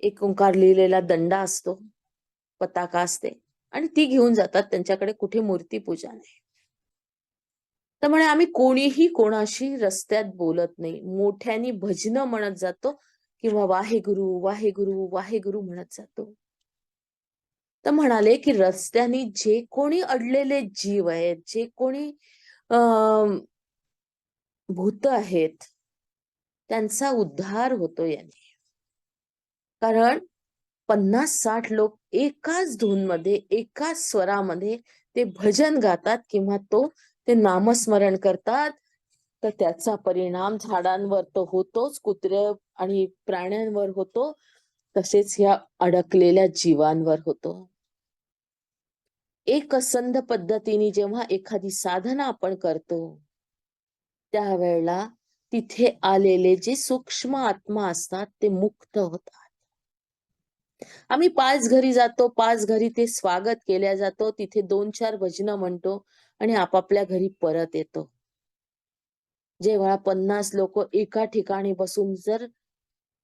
एक ओंकार लिहिलेला दंडा असतो, पताका असते. आणि ती घेऊन जातात. त्यांच्याकडे कुठे मूर्तीपूजा नाही. तर म्हणे आम्ही कोणीही कोणाशी रस्त्यात बोलत नाही, मोठ्याने भजनं म्हणत जातो किंवा वाहेगुरु वाहेगुरु वाहेगुरु म्हणत जातो. तर म्हणाले की रस्त्याने जे कोणी अडलेले जीव आहेत, जे कोणी भूत आहेत, त्यांचा उद्धार होतो याने. कारण 50-60 लोक एकाच धूनमध्ये, एकाच स्वरामध्ये ते भजन गातात किंवा ते नामस्मरण करतात. तर त्याचा परिणाम झाडांवर तर होतोच, कुत्र्या आणि प्राण्यांवर होतो, तसेच या अडकलेल्या जीवांवर होतो. एकसंध पद्धतीने जेव्हा एखादी साधना आपण करतो, त्यावेळेला तिथे आलेले जे सूक्ष्म आत्मा असतात ते मुक्त होतात. आम्ही 5 घरी जातो, 5 घरी ते स्वागत केल्या जातो, तिथे 2-4 भजनं म्हणतो आणि आपापल्या घरी परत येतो. जेव्हा 50 लोक एका ठिकाणी बसून जर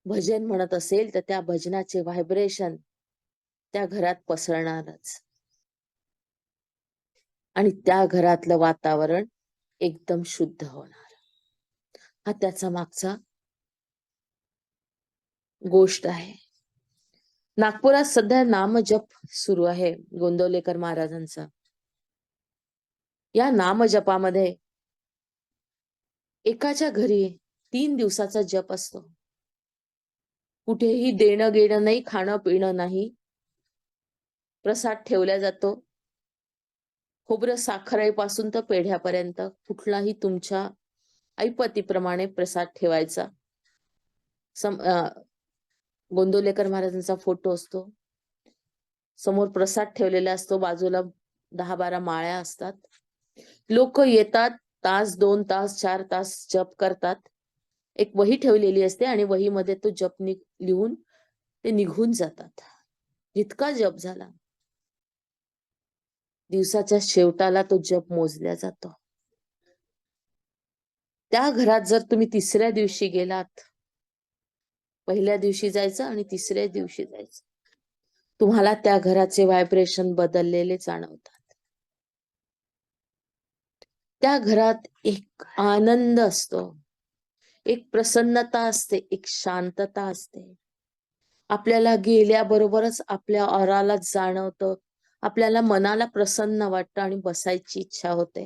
भजन म्हणत असेल, तर त्या भजनाचे व्हायब्रेशन त्या घरात पसरणारच आणि त्या घरातलं वातावरण एकदम शुद्ध होणार. हा त्याचा मागचा गोष्ट आहे. नागपुरात सध्या नामजप सुरू आहे गोंदवलेकर महाराजांचा. या नामजपामध्ये एकाच्या घरी 3 दिवसाचा जप असतो. कुठेही देणं घेणं नाही, खाणं पिणं नाही. प्रसाद ठेवला जातो. खोबरं साखरेपासून तर पेढ्यापर्यंत कुठलाही तुमच्या ऐपतीप्रमाणे प्रसाद ठेवायचा. गोंदवलेकर महाराजांचा फोटो असतो. समोर प्रसाद ठेवलेला असतो, बाजूला 10-12 माळ्या असतात. लोक येतात, तास 2 तास 4 तास जप करतात. एक वही ठेवलेली असते आणि वहीमध्ये तो जप लिहून ते निघून जातात. इतका जप झाला. दिवसाच्या शेवटाला तो जप मोजला जातो. त्या घरात जर तुम्ही 3ऱ्या दिवशी गेलात, पहिल्या दिवशी जायचं आणि 3ऱ्या दिवशी जायचं, तुम्हाला त्या घराचे व्हायब्रेशन बदललेले जाणवतात. त्या घरात एक आनंद असतो, एक प्रसन्नता असते, एक शांतता असते. आपल्याला गेल्याबरोबरच आपल्या औराला जाणवतं, आपल्याला मनाला प्रसन्न वाटतं आणि बसायची इच्छा होते.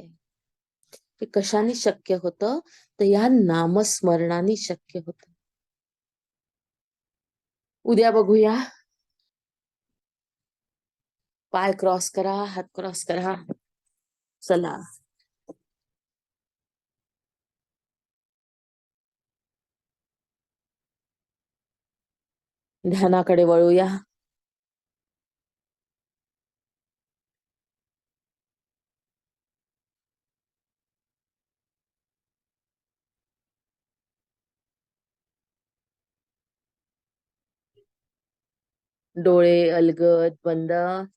हे कशाने शक्य होतं? तर या नामस्मरणाने शक्य होतं. उद्या बघूया. पाय क्रॉस करा, हात क्रॉस करा. चला. ध्यानाकडे वळूया. डोळे अलगद बंद,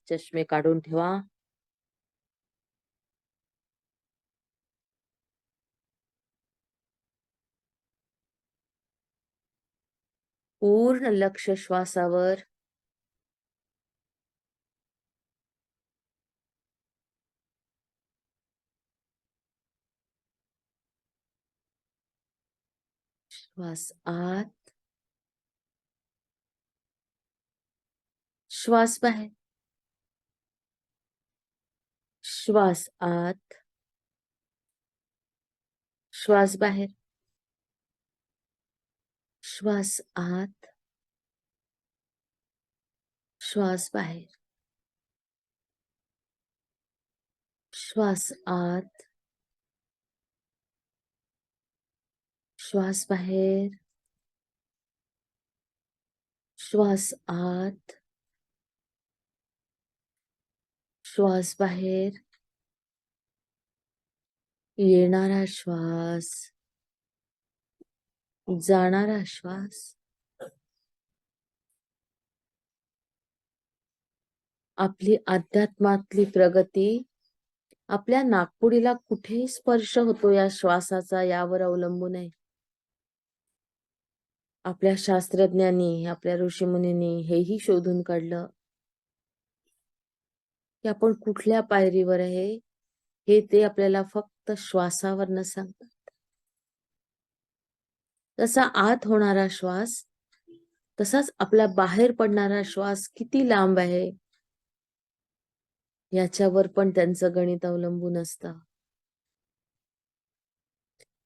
चष्मे काढून ठेवा. पूर्ण लक्ष श्वासावर. श्वास आत, श्वास बाहेर. श्वास आत, श्वास बाहेर. श्वास आत, श्वास बाहेर. श्वास आत, श्वास बाहेर. श्वास आत, श्वास बाहेर. येणारा श्वास, जाणारा श्वास. आपली अध्यात्मातली प्रगती आपल्या नाकपुडीला कुठे स्पर्श होतो या श्वासाचा, यावर अवलंबून आहे. आपल्या शास्त्रज्ञांनी, आपल्या ऋषीमुनींनी हेही शोधून काढलं की आपण कुठल्या पायरीवर आहे हे ते आपल्याला फक्त श्वासावरनं सांगतात. तसा आत होणारा श्वास, तसाच आपला बाहेर पडणारा श्वास किती लांब आहे याच्यावर पण त्यांचं गणित अवलंबून असतं.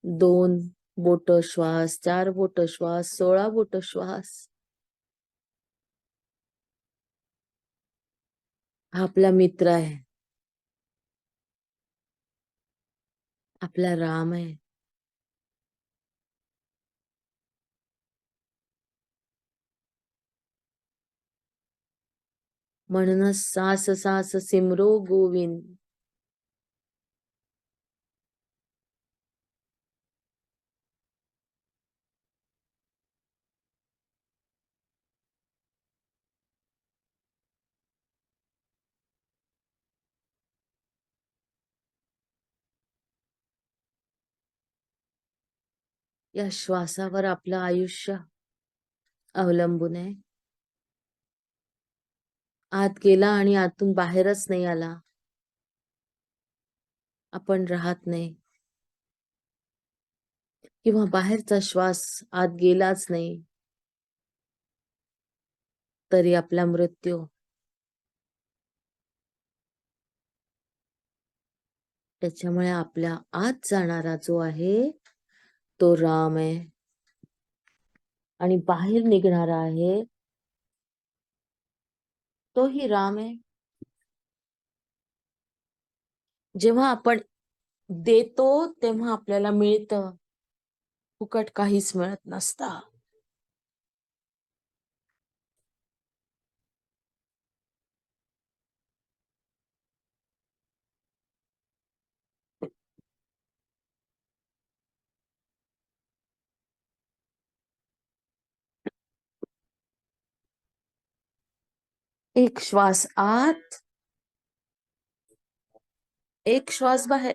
2 बोट श्वास, 4 बोट श्वास, 16 बोट श्वास. हा आपला मित्र आहे. आपला राम आहे. म्हणूनच सास सास सिमरो गोविंद. या श्वासावर आपलं आयुष्य अवलंबून आहे. आत गेला आणि आतून बाहेरच नाही आला, आपण राहत नाही. किंवा बाहेरचा श्वास आत गेलाच नाही, तरी आपला मृत्यू. त्याच्यामुळे आपल्या आत जाणारा जो आहे तो राम आहे आणि बाहेर निघणारा आहे तोही राम आहे. जेव्हा आपण देतो तेव्हा आपल्याला मिळतं, फुकट काहीच मिळत नसतं. एक श्वास आत, एक श्वास बाहेर.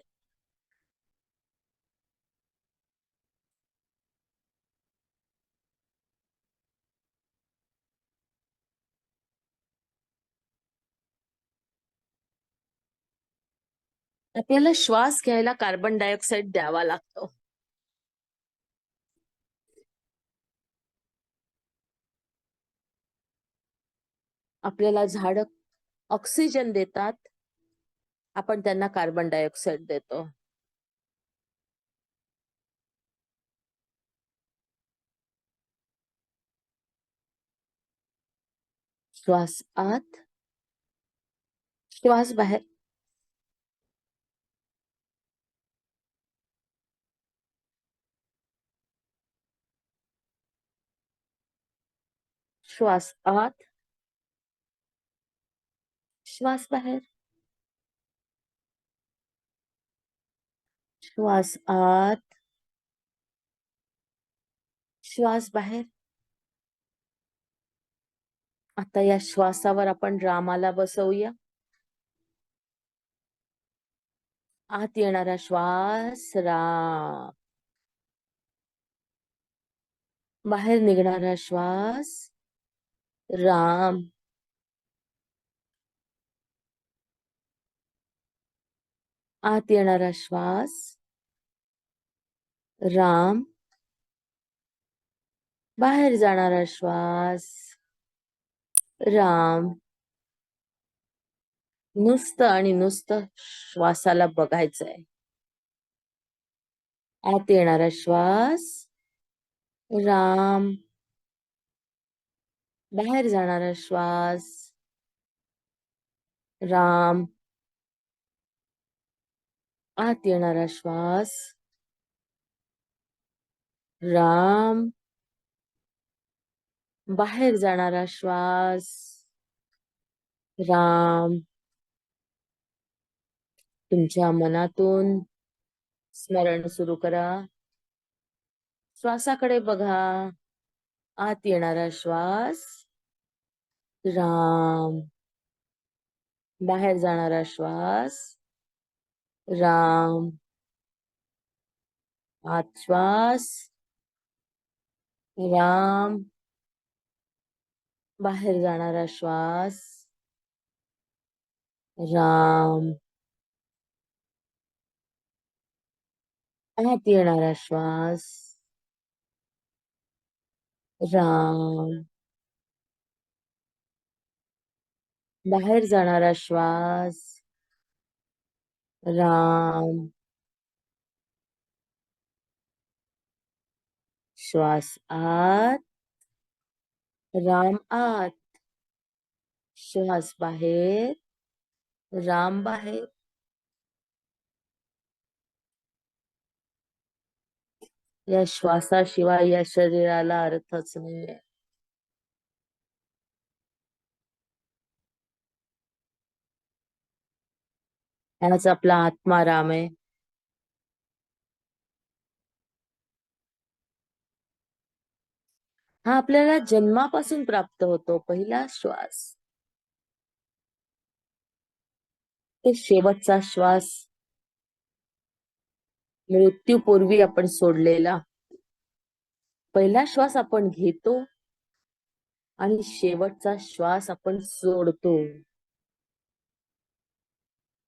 आपल्याला श्वास घ्यायला कार्बन डायऑक्साईड द्यावा लागतो. आपल्याला झाड ऑक्सिजन देतात, आपण त्यांना कार्बन डायऑक्साईड देतो. श्वास आत, श्वास बाहेर. श्वास आत, श्वास बाहेर. श्वास आत, श्वास बाहेर. आता या श्वासावर आपण रामाला बसवूया. आत येणारा श्वास राम, बाहेर निघणारा श्वास राम. आत येणारा श्वास राम, बाहेर जाणारा श्वास राम. नुसतं आणि नुसतं श्वासाला बघायचंय. आत येणारा श्वास राम, बाहेर जाणारा श्वास राम. आत येणारा श्वास राम, बाहेर जाणारा श्वास राम. तुमच्या मनातून स्मरण सुरू करा. श्वासाकडे बघा. आत येणारा श्वास राम, बाहेर जाणारा श्वास राम. आत श्वास राम, बाहेर जाणारा श्वास राम. आत येणारा श्वास राम. बाहेर जाणारा श्वास राम. श्वास आत राम आत. श्वास बाहेर राम बाहेर. या श्वासाशिवाय या शरीराला अर्थच नाहीये. हाच आपला आत्मा राम आहे. हा आपल्याला जन्मापासून प्राप्त होतो. पहिला श्वास ते शेवटचा श्वास मृत्यूपूर्वी आपण सोडलेला. पहिला श्वास आपण घेतो आणि शेवटचा श्वास आपण सोडतो.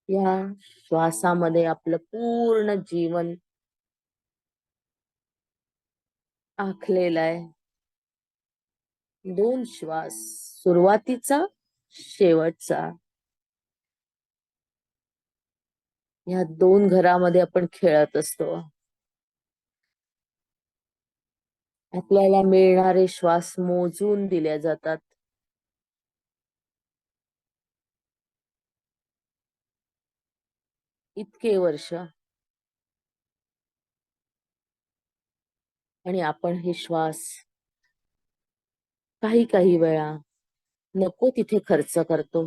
या श्वासामध्ये आपलं पूर्ण जीवन आखलेलं आहे. 2 श्वास, सुरुवातीचा शेवटचा. या 2 घरामध्ये आपण खेळत असतो. आपल्याला मिळणारे श्वास मोजून दिले जातात. इतके वर्ष आणि आपण हे श्वास काही काही वेळा नको तिथे खर्च करतो.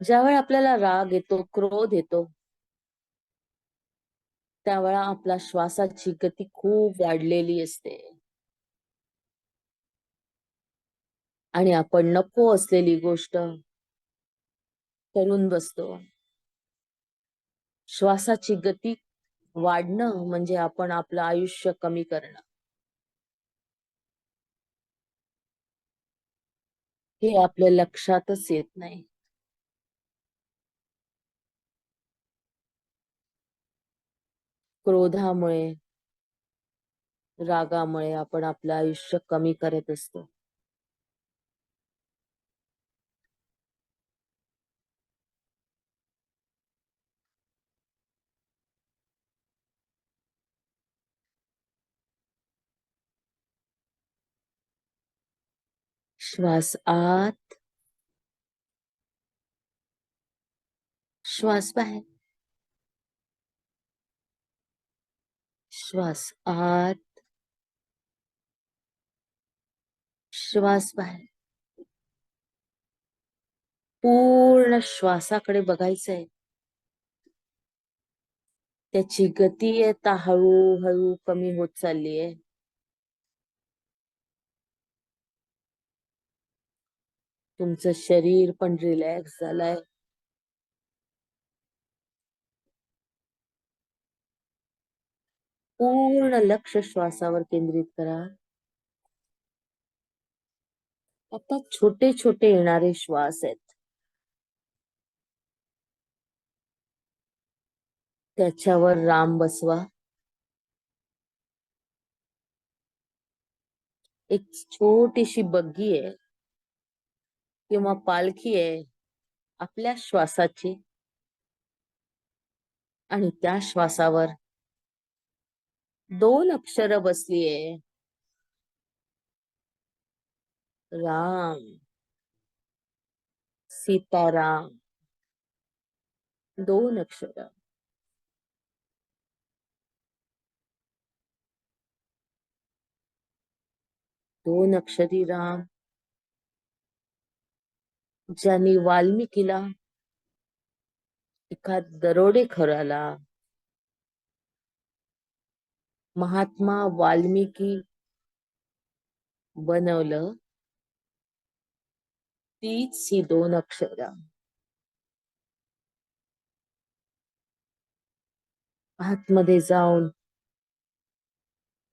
ज्यावेळी आपल्याला राग येतो, क्रोध येतो, त्यावेळा आपला श्वासाची गती खूप वाढलेली असते आणि आपण नको असलेली गोष्ट करून बसतो. श्वासाची गती वाढणं म्हणजे आपण आपलं आयुष्य कमी करणं. हे आपल्या लक्षातच येत नाही. क्रोधामुळे, रागामुळे आपण आपलं आयुष्य कमी करत असतो. श्वास आत, श्वास बाहेर. श्वास आत, श्वास बाहेर. पूर्ण श्वासाकडे बघायचंय. त्याची गती आता हळूहळू कमी होत चालली आहे. तुमचं शरीर पण रिलॅक्स झालंय. पूर्ण लक्ष श्वासावर केंद्रित करा. आता छोटे छोटे येणारे श्वास आहेत, त्याच्यावर राम बसवा. एक छोटीशी बग्गी आहे किंवा पालखी आहे आपल्या श्वासाची आणि त्या श्वासावर 2 अक्षर बसलीये. राम, सीताराम. 2 अक्षर. 2 अक्षरी राम. ज्यांनी वाल्मिकीला एका दरोडेखोराला महात्मा वाल्मिकी बनवलं, तीच ही 2 अक्षर. आतमध्ये जाऊन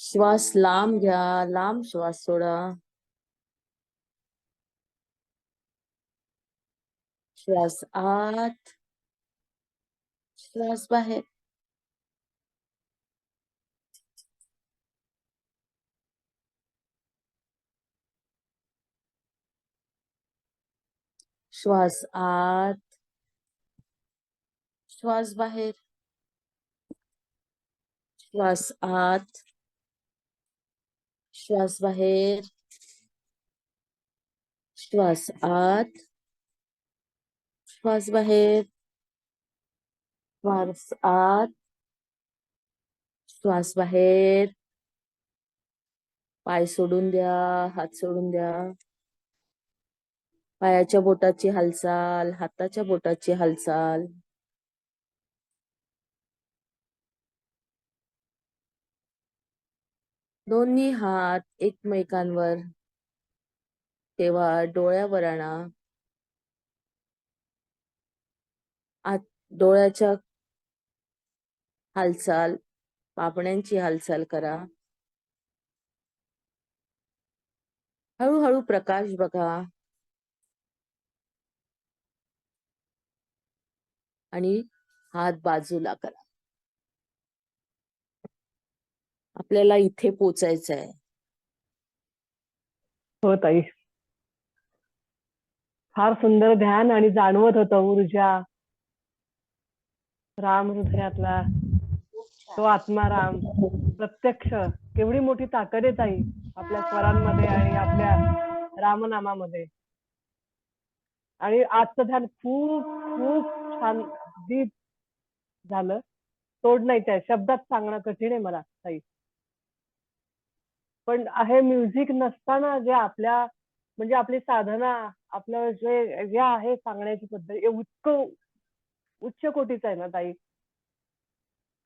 श्वास लांब घ्या, लांब श्वास सोडा. श्वास आत, श्वास बाहेर. श्वास आत, श्वास बाहेर. श्वास आत, श्वास बाहेर. श्वास आत, श्वास बाहेर. श्वास आत, श्वास बाहेर. पाय सोडून द्या, हात सोडून द्या. पायाच्या बोटाची हालचाल, हाताच्या बोटाची हालचाल. दोन्ही हात एकमेकांवर ठेवा, डोळ्यावर आणा. आत डोळ्याच्या हालचाल, पापण्यांची हालचाल करा. हळूहळू प्रकाश बघा आणि हात बाजूला करा. आपल्याला इथे पोचायचं आहे.
हो ताई, फार सुंदर ध्यान आणि जाणवत होतं ऊर्जा. राम हृदयातला तो आत्माराम प्रत्यक्ष केवढी मोठी ताकद आहे ताई आपल्या स्वरांमध्ये आणि आपल्या रामनामामध्ये. आणि आजचं ध्यान खूप खूप छान डीप झालं. तोड नाही त्या शब्दात सांगणं कठीण आहे मला ताई. पण हे म्युझिक नसताना जे आपल्या म्हणजे आपली साधना, आपलं जे आहे सांगण्याची पद्धत इतकं उच्च कोटीचं आहे ना ताई.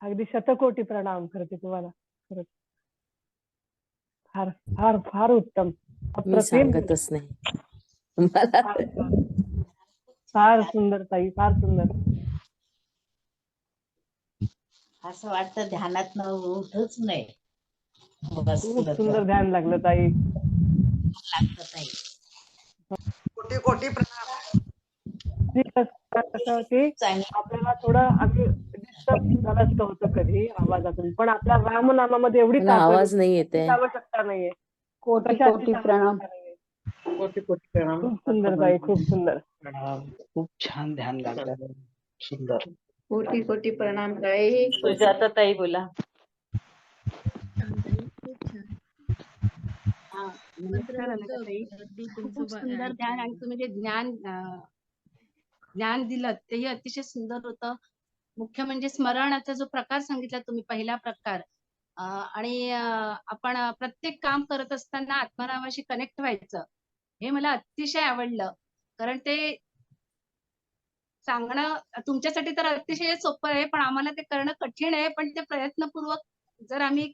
अगदी शतकोटी प्रणाम करते तुम्हाला. खरंच फार फार फार उत्तम,
मी
अप्रतिम,
सांगतच नाही मला.
फार फार सुंदर ताई, फार सुंदर.
असं वाटतं ध्यानात उठच नाही,
खूप
बसलं
सुंदर
तर
ध्यान लागलं ताई.
लागतं ताई.
कोटी कोटी प्रणाम.
कसं की
चांगलं.
आपल्याला थोडं आम्ही डिस्टर्ब झालं होतं कधी आवाजातून, पण आपल्या रामनामामध्ये एवढी
मला
ताकद
आवाज नाही
आहे,
येते.
आवश्यकता नाहीये.
कोटी
कशाचीच
कोटी प्रणाम.
आवश्यकता नाहीये.
कोटी कोटी प्रणाम.
खूप सुंदर ताई, खूप सुंदर.
प्रणाम. खूप छान ध्यान लागलं. सुंदर.
कोटी कोटी प्रणाम ताई.
सुजाता ताई बोला.
नमस्कार ताई. खूप सुंदर ध्यान आणि तुम्ही जे ज्ञान दिलं तेही अतिशय सुंदर होतं. मुख्य म्हणजे स्मरणाचा जो प्रकार सांगितला तुम्ही, पहिला प्रकार. आणि आपण प्रत्येक काम करत असताना आत्मारामाशी कनेक्ट व्हायचं, हे मला अतिशय आवडलं. कारण ते सांगणं तुमच्यासाठी तर अतिशय सोपं आहे, पण आम्हाला ते करणं कठीण आहे. पण ते प्रयत्नपूर्वक जर आम्ही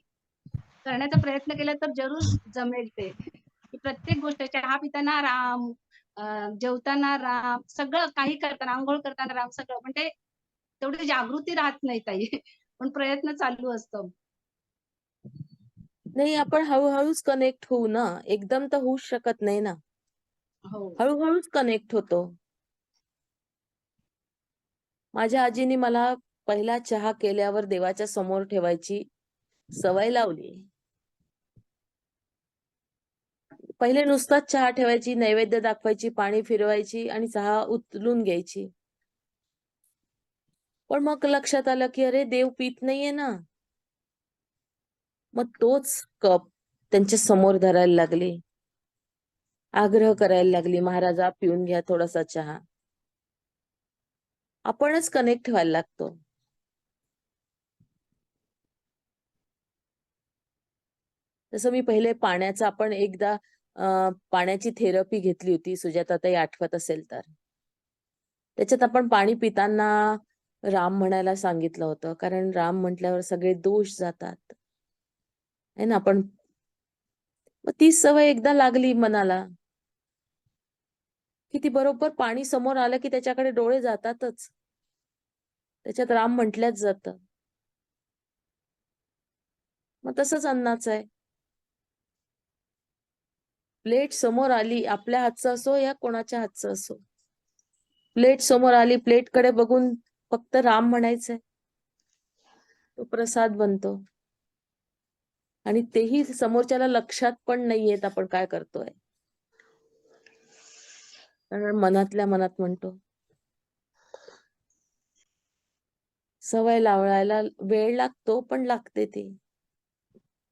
करण्याचा प्रयत्न केला तर जरूर जमेल ते. की प्रत्येक गोष्ट, चहा पिताना राम, जेवताना राम, सगळं काही करताना, आंघोळ करताना राम, सगळं. पण ते तेवढी जागृती राहत नाही ताई. पण प्रयत्न चालू असतो.
नाही, आपण हळूहळूच कनेक्ट होऊ ना, एकदम तर होऊच शकत नाही ना.
हो.
हळूहळूच कनेक्ट होतो. माझ्या आजीने मला पहिला चहा केल्यावर देवाच्या समोर ठेवायची सवय लावली. पहिले नुसताच चहा ठेवायची, नैवेद्य दाखवायची, पाणी फिरवायची आणि चहा उचलून घ्यायची. पण मग लक्षात आलं की अरे देव पीत नाहीये ना. मग तोच कप त्यांच्या समोर धरायला लागली, आग्रह करायला लागली, महाराजा पिऊन घ्या थोडासा चहा. आपणच कनेक्ट व्हायला लागतो. जसं मी पहिले पाण्याचा, आपण एकदा पाण्याची थेरपी घेतली होती, सुजाताताई आठवत असेल तर. त्याच्यात आपण पाणी पिताना राम म्हणायला सांगितलं होतं, कारण राम म्हटल्यावर सगळे दोष जातात है ना. आपण मग ती सवय एकदा लागली मनाला की ती बरोबर पाणी समोर आलं की त्याच्याकडे डोळे जातातच. त्याच्यात राम म्हटल्याच जातं. मग तसंच अन्नाचं आहे. प्लेट समोर आली, आपल्या हातचं असो या कोणाच्या हातचं असो, प्लेट समोर आली, प्लेटकडे बघून फक्त राम म्हणायचंय, तो प्रसाद बनतो. आणि तेही समोरच्याला लक्षात पण नाही येत आपण काय करतोय, कारण मनातल्या मनात म्हणतो. सवय लावायला वेळ लागतो, पण लागते ती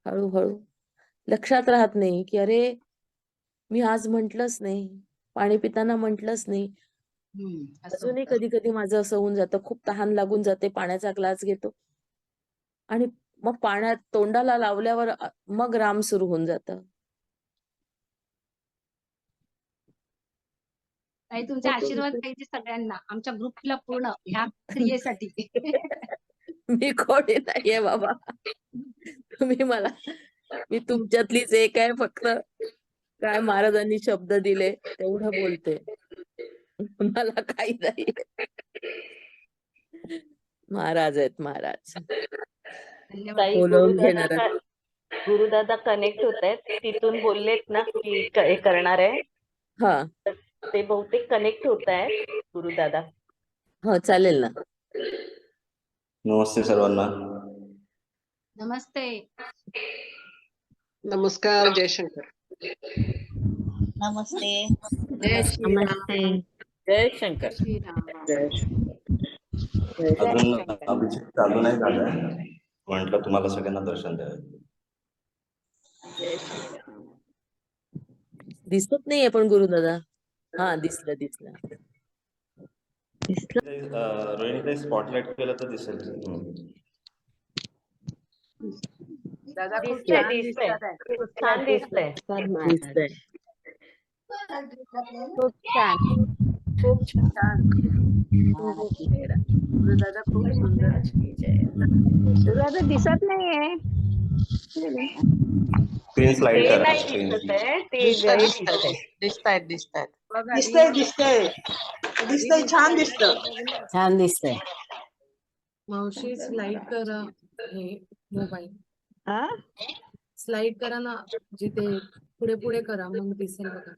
हळूहळू. लक्षात राहत नाही की अरे मी आज म्हंटलच नाही, पाणी पिताना म्हंटलच नाही. अजूनही कधी कधी माझं असं होऊन जातं, खूप तहान लागून जाते, पाण्याचा ग्लास घेतो आणि मग पाण्यात तोंडाला लावल्यावर मग राम सुरू होऊन जातं.
ताई तुमचे आशीर्वाद पाहिजे सगळ्यांना, आमच्या ग्रुपला पूर्ण ह्या क्रियेसाठी.
मी कोणी नाहीये बाबा, तुम्ही मला, मी तुमच्यातलीच एक आहे. फक्त काय महाराजांनी शब्द दिले तेवढं बोलते, मला काही नाही. महाराज आहेत महाराज,
धन्यवाद.
ताई
बोलवून घेणार.
गुरुदादा कनेक्ट होत आहेत, तिथून बोललेत ना की हे करणार आहे,
हा
ते बहुतेक कनेक्ट होत आहेत गुरुदादा.
हो चालेल ना.
नमस्ते सर्वांना.
नमस्ते.
नमस्कार. जयशंकर.
नमस्ते.
जय श्रीराम.
नमस्ते. जय शंकर.
श्रीराम.
अजून अभिषेक चालू नाही झालाय, म्हटलं तुम्हाला सगळ्यांना दर्शन द्यावं.
दिसत नाहीये पण गुरुदादा. हा दिसलं दिसलं.
रोहिणीताई स्पॉटलाइट केलं तर दिसेल.
दादा खूप
दिसतंय
छान
दिसतंय
दिसतात.
खूप छान दिसतंय.
दिसतंय.
खूप छान. खूप छान. दादा खूप सुंदर. दादा दिसत नाहीये.
स्क्रीन स्लाइड
ते
करा.
नाही
स्क्रीन
दिसत आहे, ते गळी दिसतंय.
दिसतंय छान दिसतं.
छान दिसतंय.
मावशी स्लाइड करा हे मोबाईल, स्लाइड करा ना, जिथे पुढे पुढे करा, मग दिसेल बघा.